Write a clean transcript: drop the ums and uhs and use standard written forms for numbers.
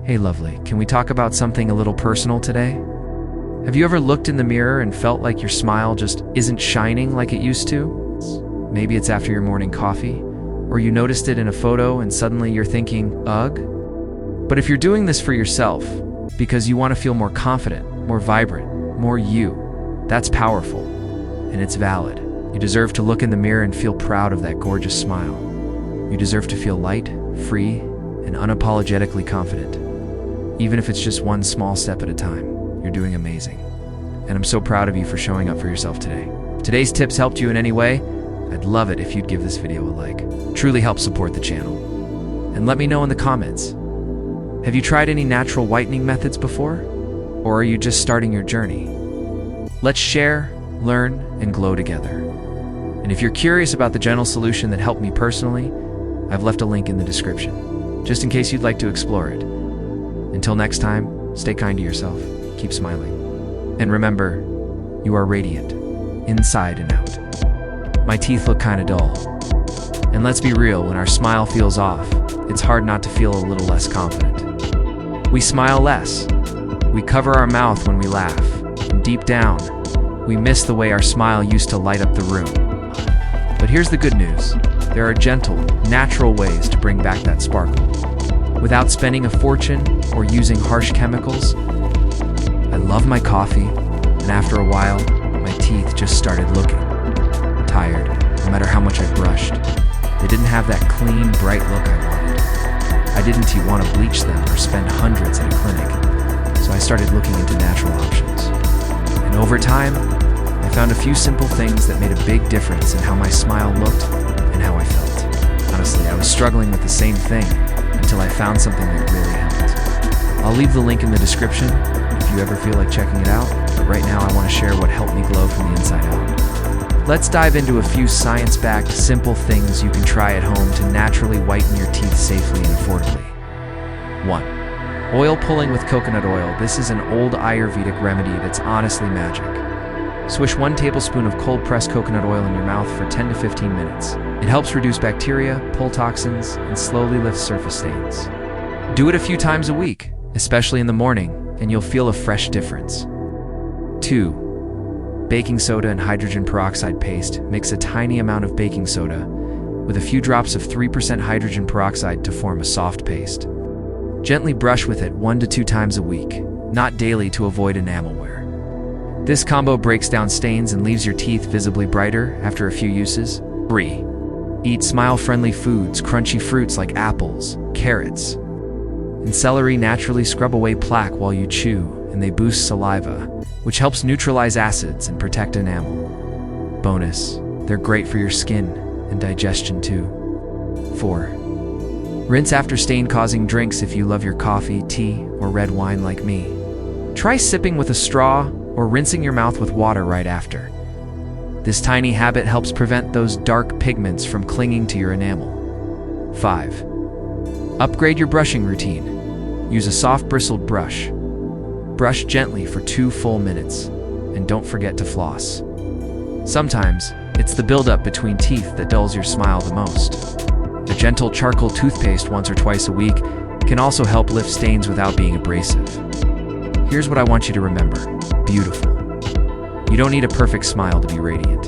Hey lovely, can we talk about something a little personal today? Have you ever looked in the mirror and felt like your smile just isn't shining like it used to? Maybe it's after your morning coffee, or you noticed it in a photo and suddenly you're thinking, ugh? But if you're doing this for yourself, because you want to feel more confident, more vibrant, more you, that's powerful, and it's valid. You deserve to look in the mirror and feel proud of that gorgeous smile. You deserve to feel light, free, and unapologetically confident. Even if it's just one small step at a time, you're doing amazing. And I'm so proud of you for showing up for yourself today. If today's tips helped you in any way, I'd love it if you'd give this video a like. It truly helps support the channel. And let me know in the comments. Have you tried any natural whitening methods before? Or are you just starting your journey? Let's share, learn, and glow together. And if you're curious about the gentle solution that helped me personally, I've left a link in the description, just in case you'd like to explore it. Until next time, stay kind to yourself, keep smiling. And remember, you are radiant, inside and out. My teeth look kinda dull. And let's be real, when our smile feels off, it's hard not to feel a little less confident. We smile less. We cover our mouth when we laugh. And deep down, we miss the way our smile used to light up the room. But here's the good news. There are gentle, natural ways to bring back that sparkle. Without spending a fortune or using harsh chemicals. I love my coffee, and after a while, my teeth just started looking tired, no matter how much I brushed. They didn't have that clean, bright look I wanted. I didn't want to bleach them or spend hundreds at a clinic, so I started looking into natural options. And over time, I found a few simple things that made a big difference in how my smile looked and how I felt. Honestly, I was struggling with the same thing until I found something that really helped. I'll leave the link in the description if you ever feel like checking it out, but right now I want to share what helped me glow from the inside out. Let's dive into a few science-backed, simple things you can try at home to naturally whiten your teeth safely and affordably. 1. Oil pulling with coconut oil. This is an old Ayurvedic remedy that's honestly magic. Swish 1 tablespoon of cold-pressed coconut oil in your mouth for 10 to 15 minutes. It helps reduce bacteria, pull toxins, and slowly lift surface stains. Do it a few times a week, especially in the morning, and you'll feel a fresh difference. 2. Baking soda and hydrogen peroxide paste. Mix a tiny amount of baking soda with a few drops of 3% hydrogen peroxide to form a soft paste. Gently brush with it 1 to 2 times a week, not daily to avoid enamel wear. This combo breaks down stains and leaves your teeth visibly brighter after a few uses. 3. Eat smile-friendly foods. Crunchy fruits like apples, carrots, and celery naturally scrub away plaque while you chew, and they boost saliva, which helps neutralize acids and protect enamel. Bonus, they're great for your skin and digestion too. 4. Rinse after stain-causing drinks. If you love your coffee, tea, or red wine like me, try sipping with a straw or rinsing your mouth with water right after. This tiny habit helps prevent those dark pigments from clinging to your enamel. 5. Upgrade your brushing routine. Use a soft bristled brush. Brush gently for 2 full minutes, and don't forget to floss. Sometimes, it's the buildup between teeth that dulls your smile the most. A gentle charcoal toothpaste once or twice a week can also help lift stains without being abrasive. Here's what I want you to remember. Beautiful. You don't need a perfect smile to be radiant.